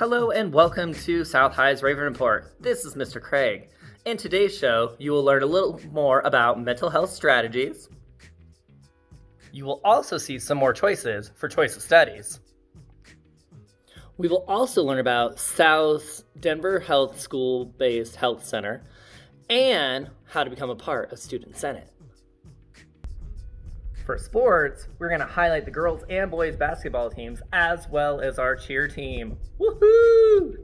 Hello and welcome to South High's Raven Report. This is Mr. Craig. In today's show, you will learn a little more about mental health strategies. You will also see some more choices for choice of studies. We will also learn about South Denver Health School-based Health Center and how to become a part of Student Senate. For sports, we're going to highlight the girls and boys basketball teams as well as our cheer team. Woohoo!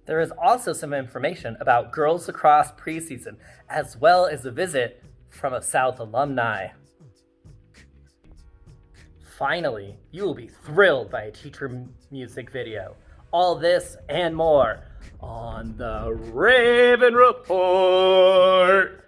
There is also some information about girls lacrosse preseason as well as a visit from a South alumni. Finally, you will be thrilled by a teacher music video. All this and more on the Raven Report.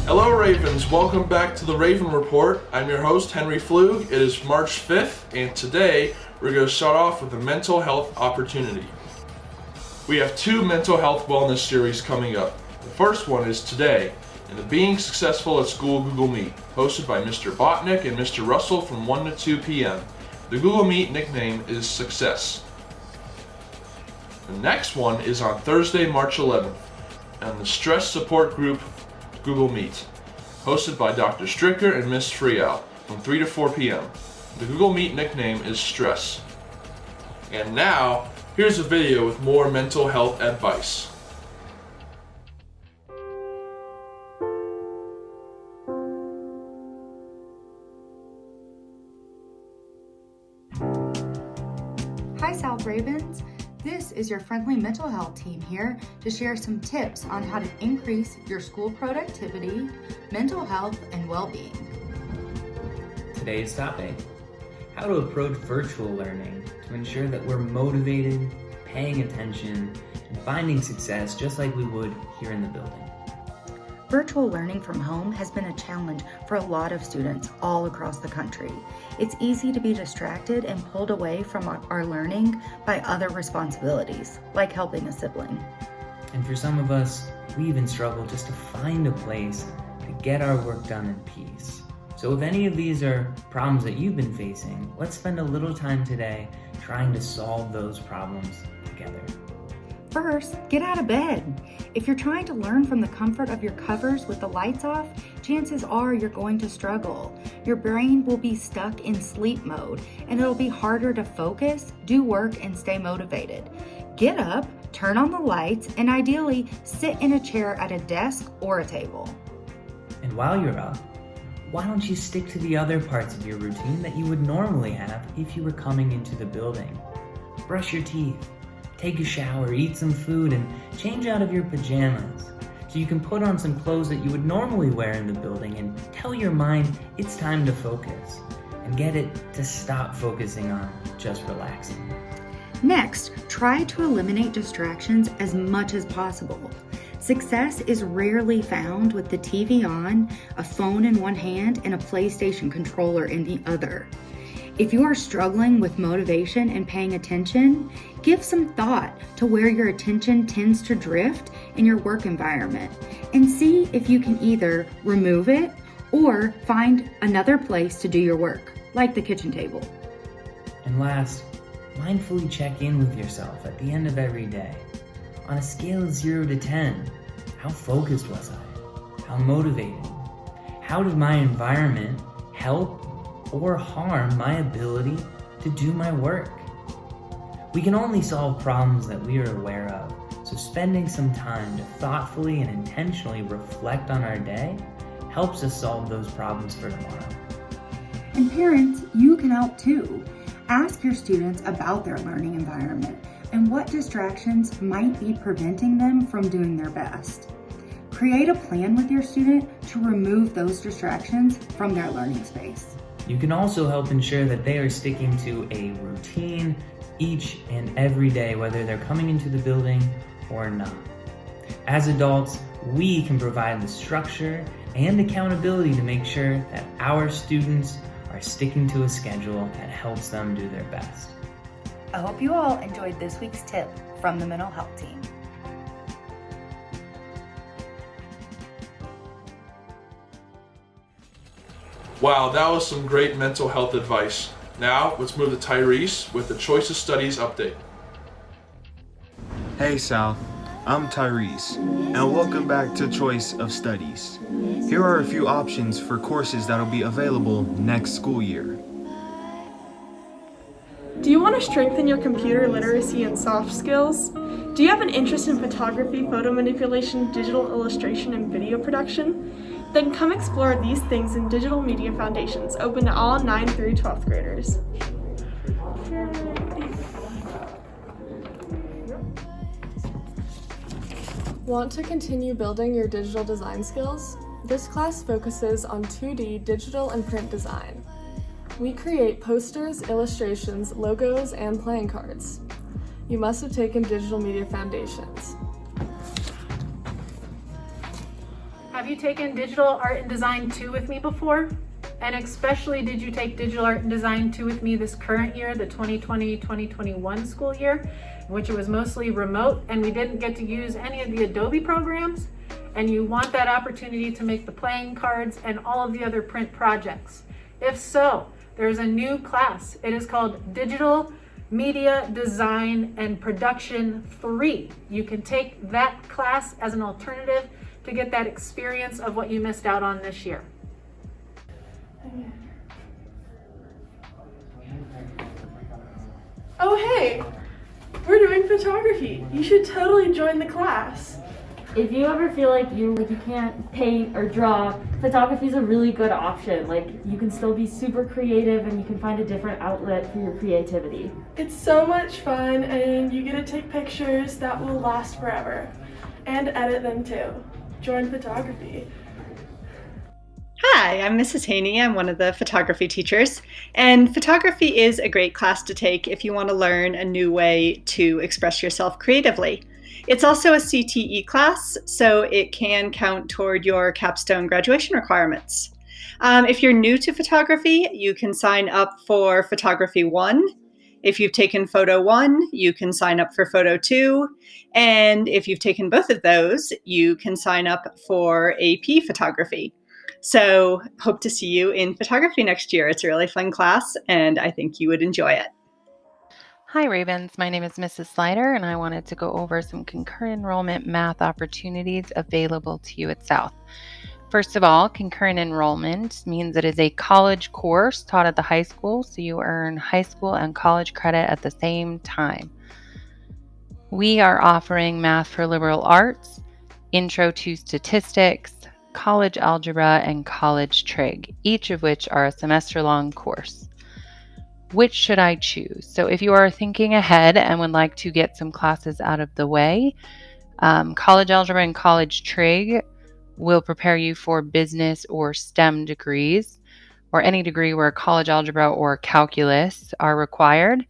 Hello Ravens, welcome back to the Raven Report. I'm your host, Henry Flug. It is March 5th, and today we're going to start off with a mental health opportunity. We have two mental health wellness series coming up. The first one is today, in the Being Successful at School Google Meet, hosted by Mr. Botnick and Mr. Russell from 1 to 2 p.m. The Google Meet nickname is Success. The next one is on Thursday, March 11th, on the Stress Support Group Google Meet, hosted by Dr. Stricker and Ms. Friel from 3 to 4 p.m. The Google Meet nickname is Stress. And now, here's a video with more mental health advice. Hi South Ravens, this is your friendly mental health team here to share some tips on how to increase your school productivity, mental health, and well-being. Today's topic, how to approach virtual learning to ensure that we're motivated, paying attention, and finding success just like we would here in the building. Virtual learning from home has been a challenge for a lot of students all across the country. It's easy to be distracted and pulled away from our learning by other responsibilities, like helping a sibling. And for some of us, we even struggle just to find a place to get our work done in peace. So if any of these are problems that you've been facing, let's spend a little time today trying to solve those problems together. First, get out of bed. If you're trying to learn from the comfort of your covers with the lights off, chances are you're going to struggle. Your brain will be stuck in sleep mode, and it'll be harder to focus, do work, and stay motivated. Get up, turn on the lights, and ideally sit in a chair at a desk or a table. And while you're up, why don't you stick to the other parts of your routine that you would normally have if you were coming into the building? Brush your teeth, take a shower, eat some food, and change out of your pajamas so you can put on some clothes that you would normally wear in the building and tell your mind it's time to focus and get it to stop focusing on just relaxing. Next, try to eliminate distractions as much as possible. Success is rarely found with the TV on, a phone in one hand, and a PlayStation controller in the other. If you are struggling with motivation and paying attention, give some thought to where your attention tends to drift in your work environment and see if you can either remove it or find another place to do your work, like the kitchen table. And last, mindfully check in with yourself at the end of every day. On a scale of 0 to 10, how focused was I? How motivated? How did my environment help or harm my ability to do my work? We can only solve problems that we are aware of, so spending some time to thoughtfully and intentionally reflect on our day helps us solve those problems for tomorrow. And parents, you can help too. Ask your students about their learning environment and what distractions might be preventing them from doing their best. Create a plan with your student to remove those distractions from their learning space. You can also help ensure that they are sticking to a routine each and every day, whether they're coming into the building or not. As adults, we can provide the structure and accountability to make sure that our students are sticking to a schedule that helps them do their best. I hope you all enjoyed this week's tip from the mental health team. Wow, that was some great mental health advice. Now, let's move to Tyrese with the Choice of Studies update. Hey South, I'm Tyrese, and welcome back to Choice of Studies. Here are a few options for courses that'll be available next school year. Do you want to strengthen your computer literacy and soft skills? Do you have an interest in photography, photo manipulation, digital illustration, and video production? Then come explore these things in Digital Media Foundations, open to all 9th through 12th graders. Want to continue building your digital design skills? This class focuses on 2D digital and print design. We create posters, illustrations, logos, and playing cards. You must have taken Digital Media Foundations. Have you taken Digital Art and Design 2 with me before? And especially did you take Digital Art and Design 2 with me this current year, the 2020-2021 school year, in which it was mostly remote and we didn't get to use any of the Adobe programs? And you want that opportunity to make the playing cards and all of the other print projects? If so, there's a new class. It is called Digital Media Design and Production 3. You can take that class as an alternative to get that experience of what you missed out on this year. Oh hey, we're doing photography. You should totally join the class. If you ever feel like you can't paint or draw, photography is a really good option. Like, you can still be super creative and you can find a different outlet for your creativity. It's so much fun and you get to take pictures that will last forever and edit them too. Join photography. Hi, I'm Mrs. Haney. I'm one of the photography teachers, and photography is a great class to take if you want to learn a new way to express yourself creatively. It's also a CTE class, so it can count toward your capstone graduation requirements. If you're new to photography, you can sign up for Photography 1. If you've taken Photo 1, you can sign up for Photo 2. And if you've taken both of those, you can sign up for AP Photography. So hope to see you in photography next year. It's a really fun class, and I think you would enjoy it. Hi Ravens, my name is Mrs. Slider, and I wanted to go over some concurrent enrollment math opportunities available to you at South. First of all, concurrent enrollment means it is a college course taught at the high school, so you earn high school and college credit at the same time. We are offering Math for Liberal Arts, Intro to Statistics, College Algebra, and College Trig, each of which are a semester-long course. Which should I choose? So if you are thinking ahead and would like to get some classes out of the way, College Algebra and College Trig will prepare you for business or STEM degrees, or any degree where college algebra or calculus are required.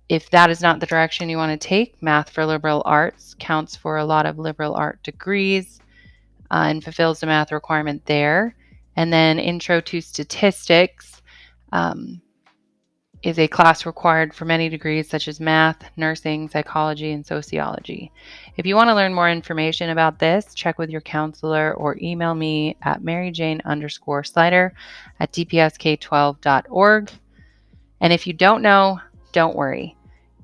If that is not the direction you want to take, Math for Liberal Arts counts for a lot of liberal art degrees and fulfills the math requirement there. And then Intro to Statistics is a class required for many degrees such as math, nursing, psychology, and sociology. If you want to learn more information about this, check with your counselor or email me at maryjane_slider@dpsk12.org. And if you don't know, don't worry.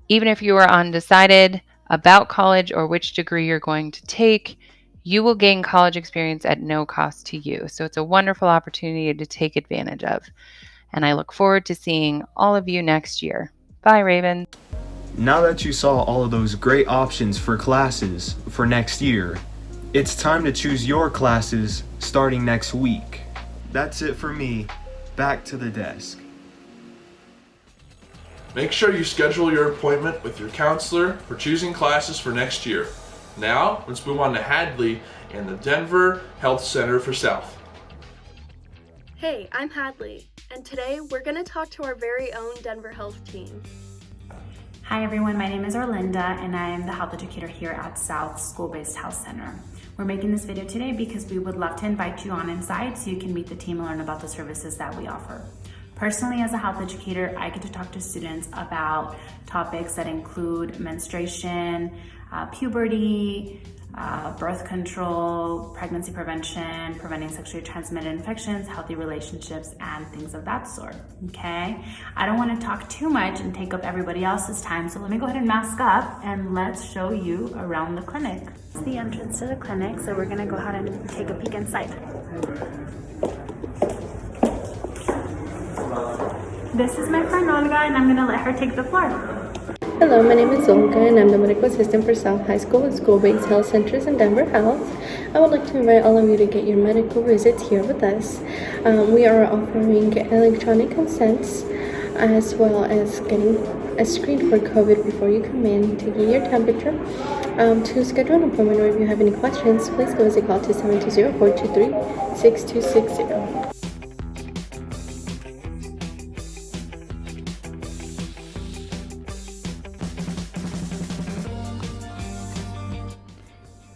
Even if you are undecided about college or which degree you're going to take, you will gain college experience at no cost to you. So it's a wonderful opportunity to take advantage of. And I look forward to seeing all of you next year. Bye, Raven. Now that you saw all of those great options for classes for next year, it's time to choose your classes starting next week. That's it for me. Back to the desk. Make sure you schedule your appointment with your counselor for choosing classes for next year. Now, let's move on to Hadley and the Denver Health Center for South. Hey, I'm Hadley, and today we're going to talk to our very own Denver Health team. Hi everyone, my name is Orlinda and I am the health educator here at South School-Based Health Center. We're making this video today because we would love to invite you on inside so you can meet the team and learn about the services that we offer. Personally, as a health educator, I get to talk to students about topics that include menstruation, puberty, birth control, pregnancy prevention, preventing sexually transmitted infections, healthy relationships, and things of that sort, okay? I don't want to talk too much and take up everybody else's time, so let me go ahead and mask up and let's show you around the clinic. It's the entrance to the clinic, so we're gonna go ahead and take a peek inside. This is my friend Olga, and I'm gonna let her take the floor. Hello, my name is Olga, and I'm the medical assistant for South High School and School-Based Health Centers in Denver Health. I would like to invite all of you to get your medical visits here with us. We are offering electronic consents as well as getting a screen for COVID before you come in, taking your temperature. To schedule an appointment or if you have any questions, please give us a call to 720-423-6260.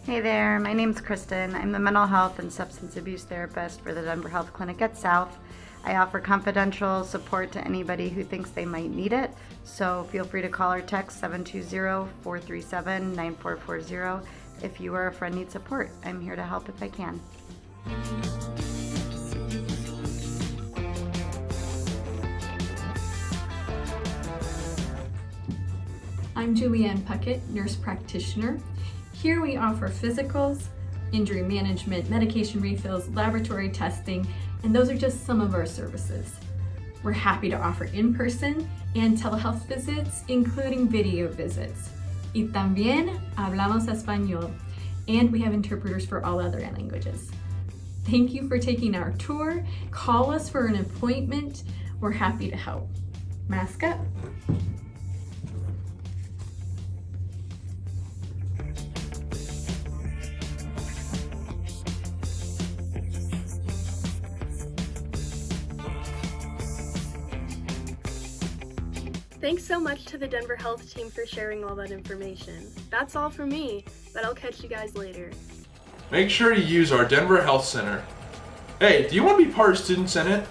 Hey there, my name's Kristen. I'm the mental health and substance abuse therapist for the Denver Health Clinic at South. I offer confidential support to anybody who thinks they might need it, so feel free to call or text 720-437-9440 if you or a friend needs support. I'm here to help if I can. I'm Julianne Puckett, nurse practitioner. Here we offer physicals, injury management, medication refills, laboratory testing, and those are just some of our services. We're happy to offer in-person and telehealth visits, including video visits. Y también hablamos español, and we have interpreters for all other languages. Thank you for taking our tour. Call us for an appointment. We're happy to help. Mask up. Thanks so much to the Denver Health team for sharing all that information. That's all for me, but I'll catch you guys later. Make sure you use our Denver Health Center. Hey, do you want to be part of Student Senate?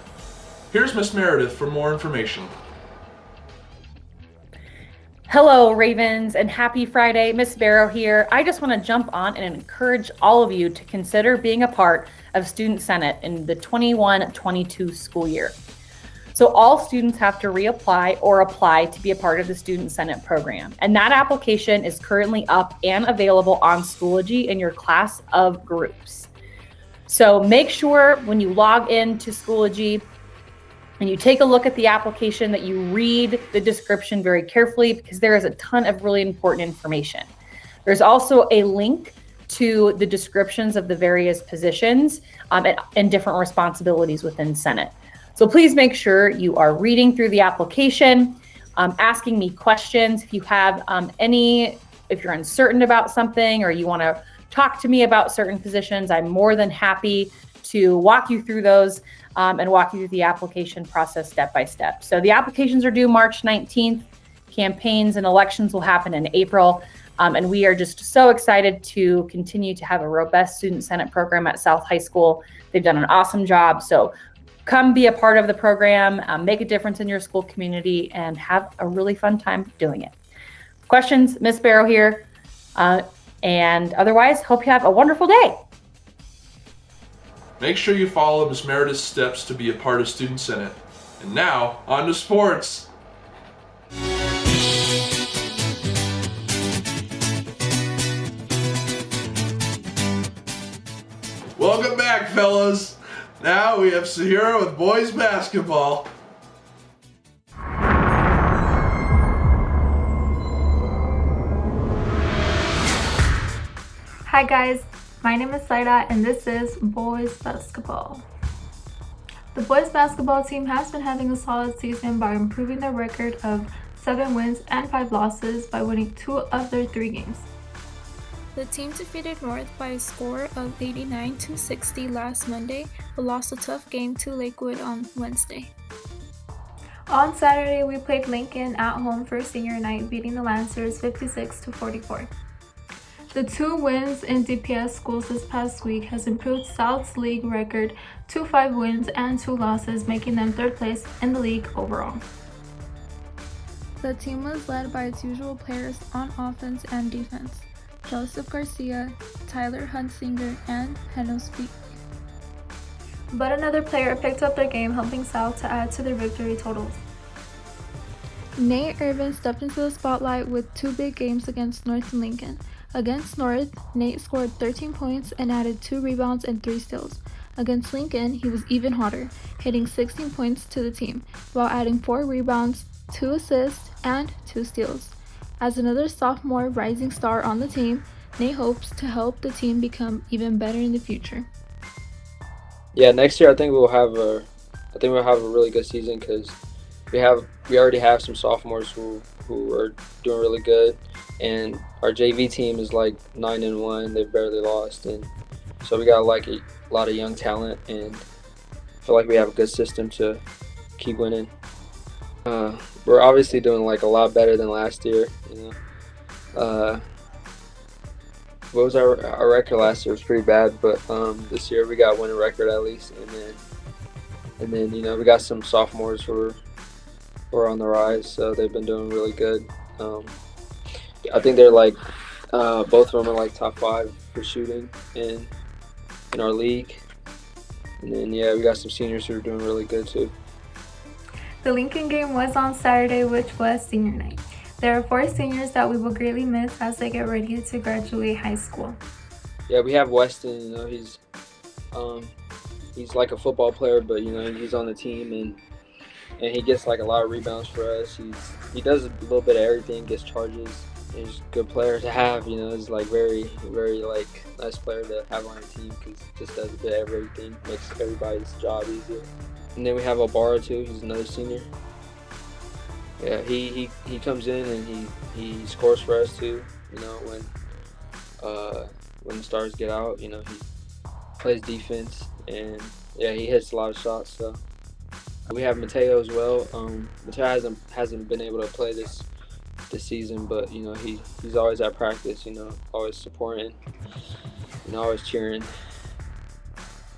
Here's Miss Meredith for more information. Hello, Ravens, and happy Friday. Miss Barrow here. I just want to jump on and encourage all of you to consider being a part of Student Senate in the 21-22 school year. So all students have to reapply or apply to be a part of the Student Senate program. And that application is currently up and available on Schoology in your class of groups. So make sure when you log into Schoology and you take a look at the application that you read the description very carefully because there is a ton of really important information. There's also a link to the descriptions of the various positions and different responsibilities within Senate. So please make sure you are reading through the application, asking me questions. If you have if you're uncertain about something or you want to talk to me about certain positions, I'm more than happy to walk you through those and walk you through the application process step by step. So the applications are due March 19th. Campaigns and elections will happen in April. And we are just so excited to continue to have a robust Student Senate program at South High School. They've done an awesome job. So come be a part of the program, make a difference in your school community, and have a really fun time doing it. Questions? Miss Barrow here. And otherwise, hope you have a wonderful day. Make sure you follow Ms. Meredith's steps to be a part of Student Senate. And now, on to sports. Welcome back, fellas. Now we have Sahira with boys basketball. Hi guys, my name is Saida and this is boys basketball. The boys basketball team has been having a solid season by improving their record of 7 wins and 5 losses by winning 2 of their 3 games. The team defeated North by a score of 89-60 last Monday, but lost a tough game to Lakewood on Wednesday. On Saturday, we played Lincoln at home for senior night, beating the Lancers 56-44. The 2 wins in DPS schools this past week has improved South's league record to 5 wins and 2 losses, making them 3rd place in the league overall. The team was led by its usual players on offense and defense: Joseph Garcia, Tyler Hunsinger, and Henos Peak. But another player picked up their game, helping South to add to their victory totals. Nate Irvin stepped into the spotlight with 2 big games against North and Lincoln. Against North, Nate scored 13 points and added 2 rebounds and 3 steals. Against Lincoln, he was even hotter, hitting 16 points to the team, while adding 4 rebounds, 2 assists, and 2 steals. As another sophomore rising star on the team, Nate hopes to help the team become even better in the future. Yeah, next year I think we'll have a really good season because we already have some sophomores who are doing really good, and our JV team is like 9-1. They've barely lost, and so we got like a lot of young talent, and I feel like we have a good system to keep winning. We're obviously doing like a lot better than last year. What was our record last year? It was pretty bad, but this year we got a winning record at least, and then we got some sophomores who are on the rise, so they've been doing really good. I think they're like both of them are like top 5 for shooting in our league, and then we got some seniors who are doing really good too. The Lincoln game was on Saturday, which was senior night. There are 4 seniors that we will greatly miss as they get ready to graduate high school. Yeah, we have Weston. He's like a football player, but he's on the team, and he gets like a lot of rebounds for us. He does a little bit of everything, gets charges. He's a good player to have. He's like very like nice player to have on the team because he just does a bit of everything, makes everybody's job easier. And then we have Obara too. He's another senior. Yeah, he comes in and he scores for us too. When the stars get out, he plays defense, and he hits a lot of shots. So we have Mateo as well. Mateo hasn't been able to play this season, but he's always at practice. Always supporting, always cheering.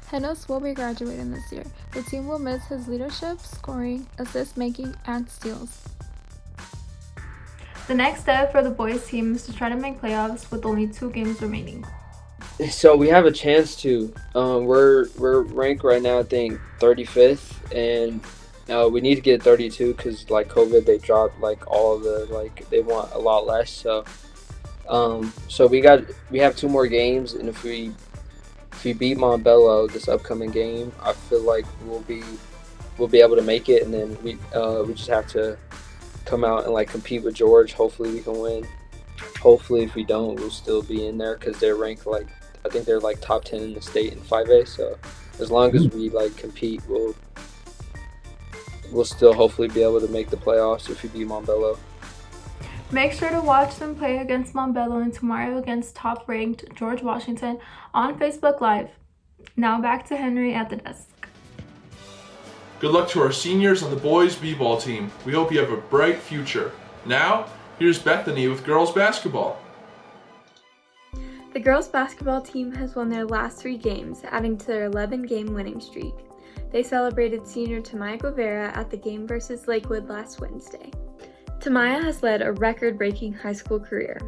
Henos will be graduating this year. The team will miss his leadership, scoring, assist making, and steals. The next step for the boys team is to try to make playoffs with only 2 games remaining. So we have a chance to. We're ranked right now, I think 35th, and we need to get 32 because like COVID, they dropped like all of the they want a lot less. So we have 2 more games, and if we beat Montbello this upcoming game, I feel like we'll be able to make it, and then we just have to come out and compete with George. Hopefully we can win. Hopefully if we don't, we'll still be in there because they're ranked I think they're top 10 in the state in 5A. So as long as we compete, we'll still hopefully be able to make the playoffs if we beat Montbello. Make sure to watch them play against Montbello and tomorrow against top-ranked George Washington on Facebook Live. Now back to Henry at the desk. Good luck to our seniors on the boys b-ball team. We hope you have a bright future. Now, here's Bethany with girls basketball. The girls basketball team has won their last 3 games, adding to their 11-game winning streak. They celebrated senior Tamaya Guevara at the game versus Lakewood last Wednesday. Tamaya has led a record-breaking high school career.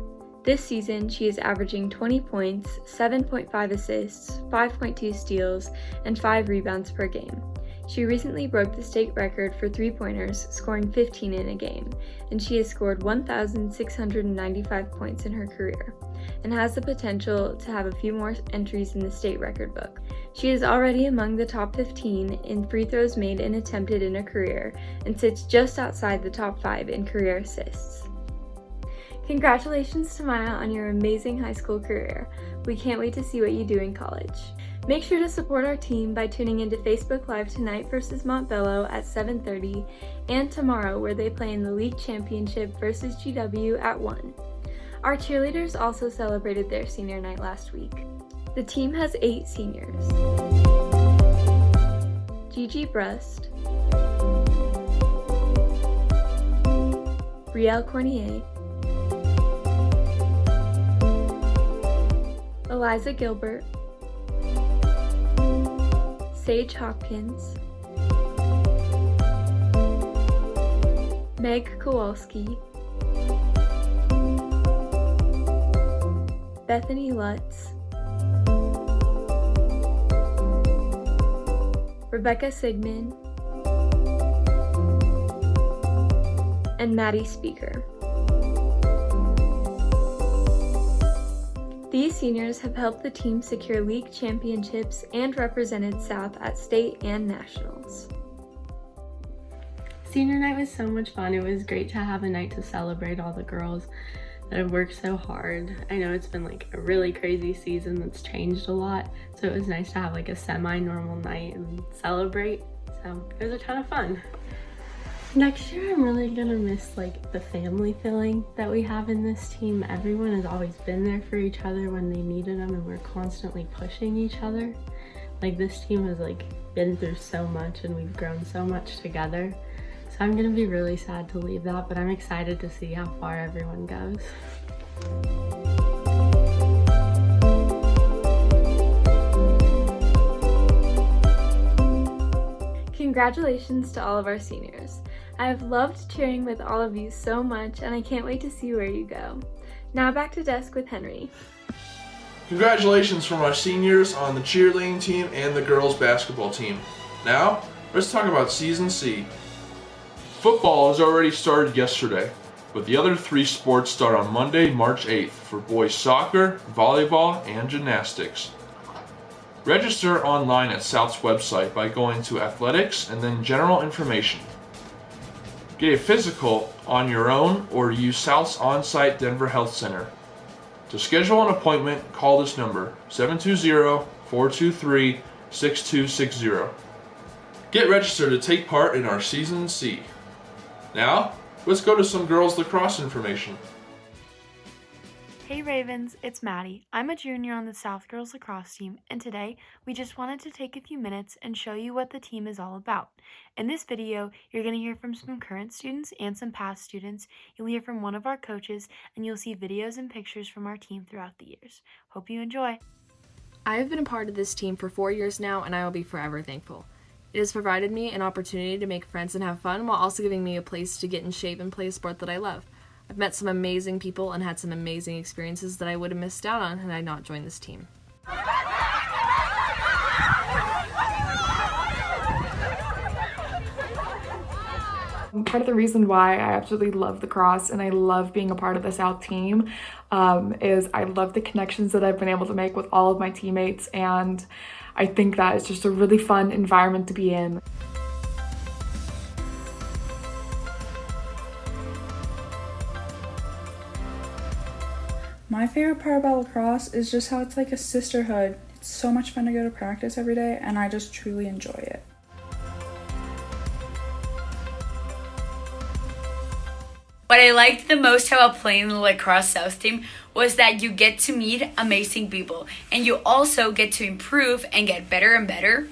This season, she is averaging 20 points, 7.5 assists, 5.2 steals, and 5 rebounds per game. She recently broke the state record for 3-pointers, scoring 15 in a game, and she has scored 1,695 points in her career, and has the potential to have a few more entries in the state record book. She is already among the top 15 in free throws made and attempted in a career, and sits just outside the top 5 in career assists. Congratulations to Maya on your amazing high school career. We can't wait to see what you do in college. Make sure to support our team by tuning into Facebook Live tonight versus Montbello at 7:30 and tomorrow where they play in the league championship versus GW at 1. Our cheerleaders also celebrated their senior night last week. The team has 8 seniors. Gigi Brust, Brielle Cornier, Eliza Gilbert, Sage Hopkins, Meg Kowalski, Bethany Lutz, Rebecca Sigmund, and Maddie Speaker. These seniors have helped the team secure league championships and represented South at state and nationals. Senior night was so much fun. It was great to have a night to celebrate all the girls that have worked so hard. I know it's been like a really crazy season that's changed a lot, so it was nice to have like a semi-normal night and celebrate. So it was a ton of fun. Next year I'm really gonna miss like the family feeling that we have in this team. Everyone has always been there for each other when they needed them, and we're constantly pushing each other. Like this team has like been through so much and we've grown so much together. So I'm gonna be really sad to leave that, but I'm excited to see how far everyone goes. Congratulations to all of our seniors. I have loved cheering with all of you so much, and I can't wait to see where you go. Now back to desk with Henry. Congratulations from our seniors on the cheerleading team and the girls basketball team. Now, let's talk about Season C. Football has already started yesterday, but the other 3 sports start on Monday, March 8th for boys soccer, volleyball, and gymnastics. Register online at South's website by going to Athletics and then General Information. Get a physical on your own or use South's on-site Denver Health Center. To schedule an appointment, call this number, 720-423-6260. Get registered to take part in our Season C. Now, let's go to some girls lacrosse information. Hey Ravens, it's Maddie. I'm a junior on the South Girls Lacrosse team, and today we just wanted to take a few minutes and show you what the team is all about. In this video, you're going to hear from some current students and some past students. You'll hear from one of our coaches, and you'll see videos and pictures from our team throughout the years. Hope you enjoy. I have been a part of this team for 4 years now, and I will be forever thankful. It has provided me an opportunity to make friends and have fun, while also giving me a place to get in shape and play a sport that I love. I've met some amazing people and had some amazing experiences that I would have missed out on had I not joined this team. Part of the reason why I absolutely love lacrosse and I love being a part of the South team is I love the connections that I've been able to make with all of my teammates, and I think that it's just a really fun environment to be in. My favorite part about lacrosse is just how it's like a sisterhood. It's so much fun to go to practice every day, and I just truly enjoy it. What I liked the most about playing the Lacrosse South team was that you get to meet amazing people, and you also get to improve and get better and better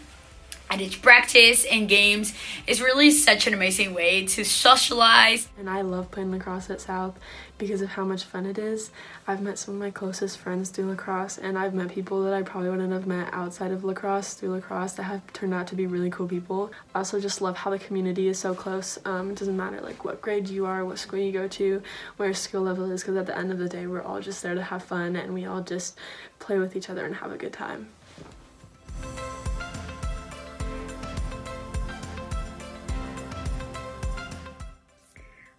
at each practice and games. Is really such an amazing way to socialize. And I love playing lacrosse at South because of how much fun it is. I've met some of my closest friends through lacrosse, and I've met people that I probably wouldn't have met outside of lacrosse through lacrosse that have turned out to be really cool people. I also just love how the community is so close. It doesn't matter like what grade you are, what school you go to, where your skill level is, because at the end of the day we're all just there to have fun, and we all just play with each other and have a good time.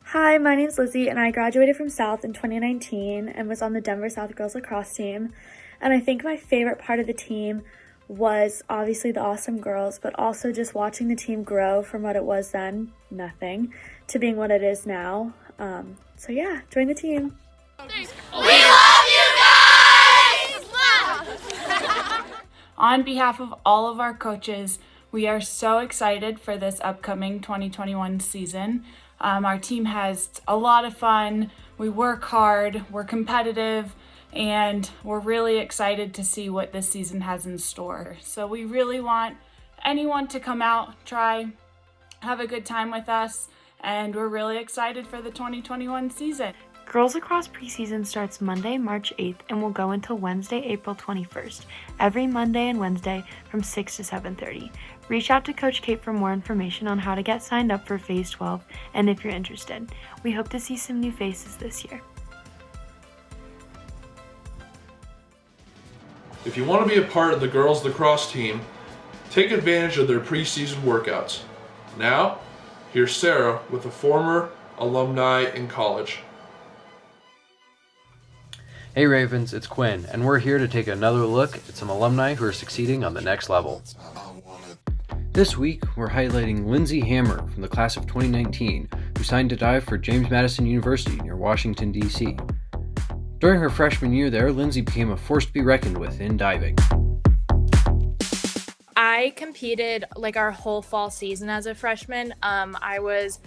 Hi, my name's Lizzie, and I graduated from South in 2019 and was on the Denver South Girls Lacrosse team. And I think my favorite part of the team was obviously the awesome girls, but also just watching the team grow from what it was then, nothing, to being what it is now. So yeah, join the team. We love you guys! On behalf of all of our coaches, we are so excited for this upcoming 2021 season. Our team has a lot of fun. We work hard, we're competitive, and we're really excited to see what this season has in store. So we really want anyone to come out, try, have a good time with us, and we're really excited for the 2021 season. Girls Lacrosse preseason starts Monday, March 8th and will go until Wednesday, April 21st, every Monday and Wednesday from 6 to 7:30. Reach out to Coach Kate for more information on how to get signed up for Phase 12 and if you're interested. We hope to see some new faces this year. If you want to be a part of the girls lacrosse team, take advantage of their preseason workouts. Now, here's Sarah with a former alumni in college. Hey Ravens, it's Quinn, and we're here to take another look at some alumni who are succeeding on the next level. This week, we're highlighting Lindsay Hammer from the class of 2019, who signed to dive for James Madison University near Washington, D.C. During her freshman year there, Lindsay became a force to be reckoned with in diving. I competed like our whole fall season as a freshman. I was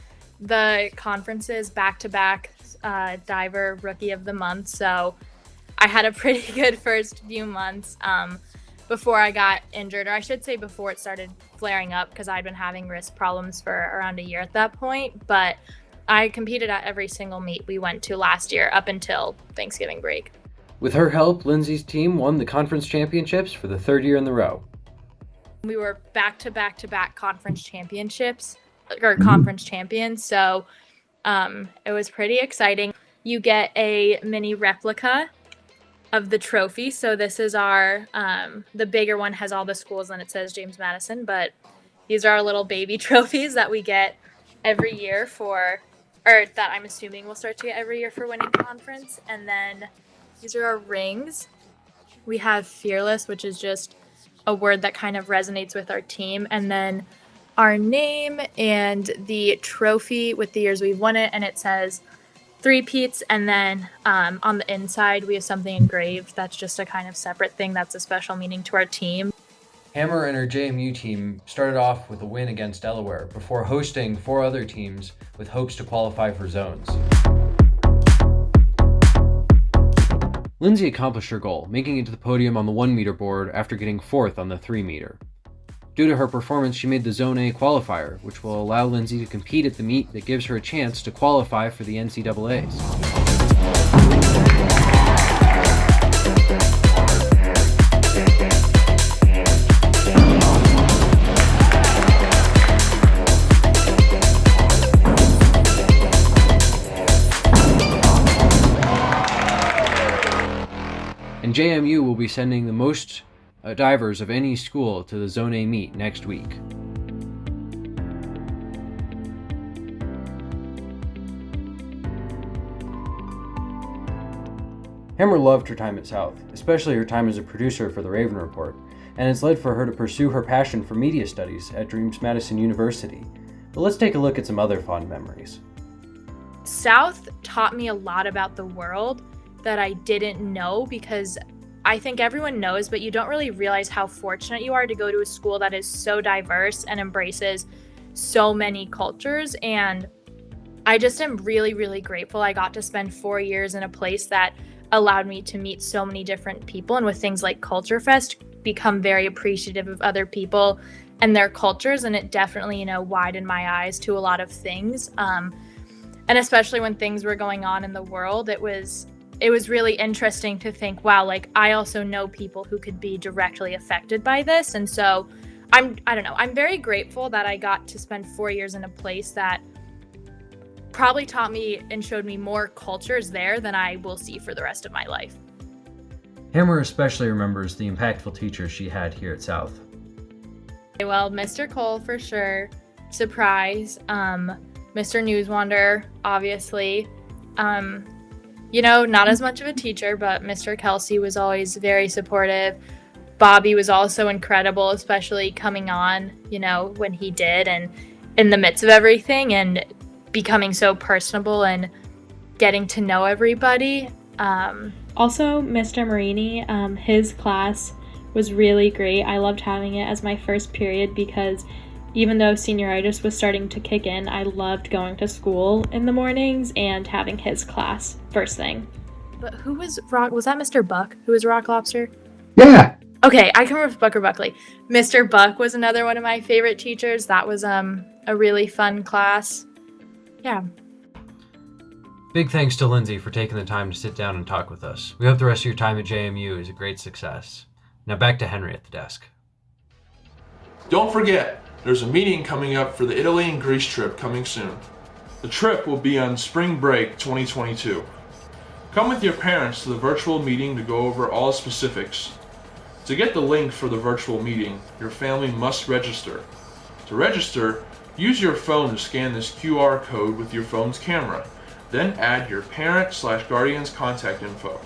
the conference's back-to-back diver rookie of the month, so I had a pretty good first few months before I got injured, or I should say before it started flaring up, because I'd been having wrist problems for around a year at that point. But I competed at every single meet we went to last year up until Thanksgiving break. With her help, Lindsay's team won the conference championships for the third year in a row. We were back-to-back conference championships, or conference champions, so it was pretty exciting. You get a mini replica of the trophy. So this is our, the bigger one has all the schools and it says James Madison, but these are our little baby trophies that we get every year or that I'm assuming we'll start to get every year for winning conference. And then these are our rings. We have Fearless, which is just a word that kind of resonates with our team. And then our name and the trophy with the years we've won it, and it says three-peats, and then on the inside we have something engraved that's just a kind of separate thing that's a special meaning to our team. Hammer and her JMU team started off with a win against Delaware before hosting 4 other teams with hopes to qualify for zones. Lindsay accomplished her goal, making it to the podium on the 1 meter board after getting 4th on the 3 meter. Due to her performance, she made the Zone A qualifier, which will allow Lindsay to compete at the meet that gives her a chance to qualify for the NCAAs. And JMU will be sending the most divers of any school to the Zone A meet next week. Hammer loved her time at South, especially her time as a producer for the Raven Report, and it's led for her to pursue her passion for media studies at James Madison University. But let's take a look at some other fond memories. South taught me a lot about the world that I didn't know, because I think everyone knows, but you don't really realize how fortunate you are to go to a school that is so diverse and embraces so many cultures. And I just am really, really grateful I got to spend 4 years in a place that allowed me to meet so many different people, and with things like Culture Fest, become very appreciative of other people and their cultures. And it definitely, widened my eyes to a lot of things. And especially when things were going on in the world, it was really interesting to think, wow, like I also know people who could be directly affected by this. And so I'm very grateful that I got to spend 4 years in a place that probably taught me and showed me more cultures there than I will see for the rest of my life. Hammer especially remembers the impactful teachers she had here at South. Well, Mr. Cole for sure, Surprise, Mr. Newswander, obviously, not as much of a teacher, but Mr. Kelsey was always very supportive. Bobby was also incredible, especially coming on, when he did, and in the midst of everything, and becoming so personable and getting to know everybody. Also, Mr. Marini, his class was really great. I loved having it as my first period because even though senioritis was starting to kick in, I loved going to school in the mornings and having his class first thing. But who was Rock? Was that Mr. Buck? Who was Rock Lobster? Yeah. Okay, I can remember Buck or Buckley. Mr. Buck was another one of my favorite teachers. That was a really fun class. Yeah. Big thanks to Lindsay for taking the time to sit down and talk with us. We hope the rest of your time at JMU is a great success. Now back to Henry at the desk. Don't forget, there's a meeting coming up for the Italy and Greece trip coming soon. The trip will be on spring break 2022. Come with your parents to the virtual meeting to go over all specifics. To get the link for the virtual meeting, your family must register. To register, use your phone to scan this QR code with your phone's camera. Then add your parent/guardian's contact info.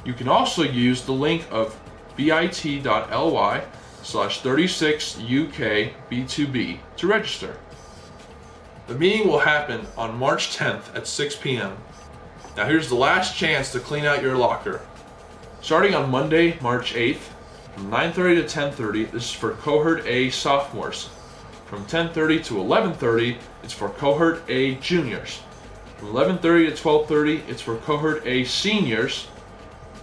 You can also use the link of bit.ly/36UKB2B to register. The meeting will happen on March 10th at 6 p.m. Now here's the last chance to clean out your locker. Starting on Monday, March 8th, from 9:30 to 10:30, this is for Cohort A sophomores. From 10:30 to 11:30, it's for Cohort A juniors. From 11:30 to 12:30, it's for Cohort A seniors.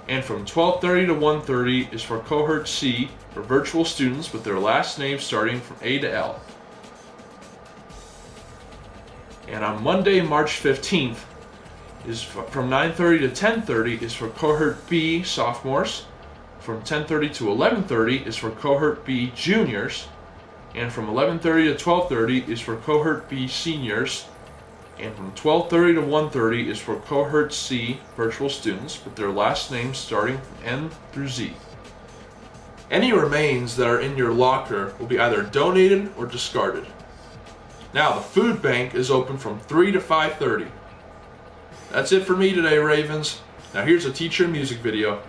And from 12:30 to 1:30 is for Cohort C, for virtual students with their last name starting from A to L. And on Monday, March 15th, is from 9:30 to 10:30 is for Cohort B sophomores. From 10:30 to 11:30 is for Cohort B juniors. And from 11:30 to 12:30 is for Cohort B seniors. And from 12:30 to 1:30 is for Cohort C virtual students with their last names starting from N through Z. Any remains that are in your locker will be either donated or discarded. Now the food bank is open from 3 to 5:30. That's it for me today, Ravens. Now here's a teacher music video.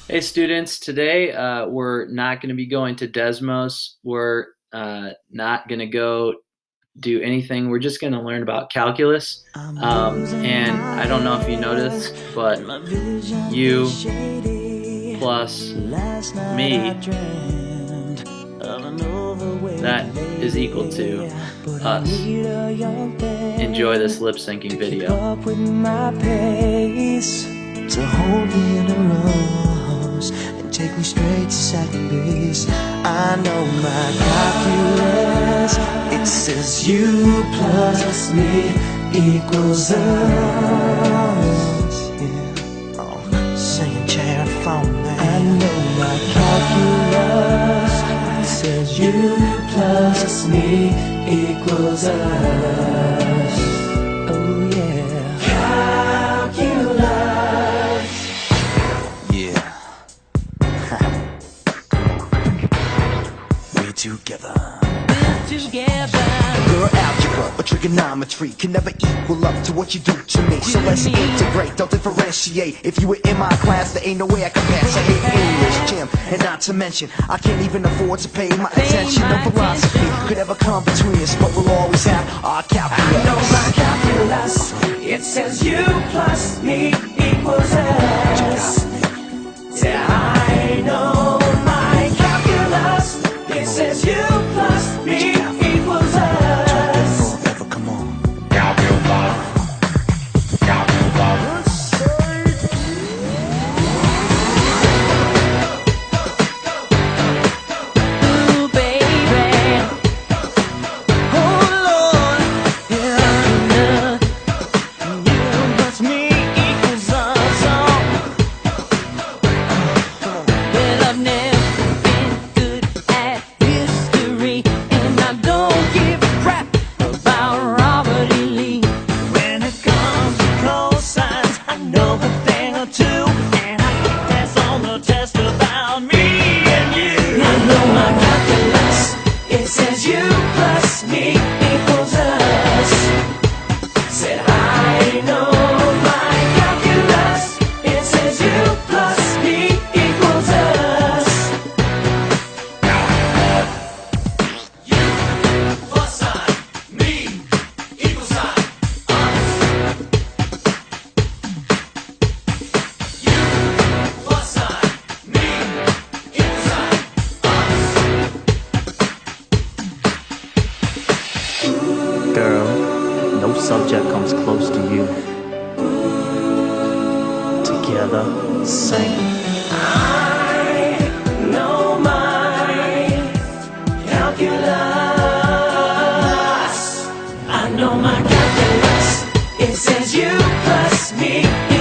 Hey students, today we're not going to be going to Desmos. We're not going to go do anything. We're just going to learn about calculus. And I don't know if you noticed, but you plus me, that is equal to us. Enjoy this lip syncing video. To hold me in a rose and take me straight to second base. I know my calculus. It says you plus me equals us. Yeah. Oh, singing chair phone man. I know my calculus. It says you plus me equals us. Oh yeah. Calculus. Together. Girl, algebra or trigonometry can never equal up to what you do to me. So let's integrate, don't differentiate. If you were in my class, there ain't no way I could pass. I hate English, gym, and not to mention I can't even afford to pay my attention. No philosophy could ever come between us, but we'll always have our calculus. I know my calculus. It says you plus me equals us. Yeah, I know my calculus. It says you plus me equals us. Forever, come on. Calculus. Ooh, baby. Oh, Lord. Yeah. You plus me equals us. Oh. Sing. I know my calculus. I know my calculus. It says you plus me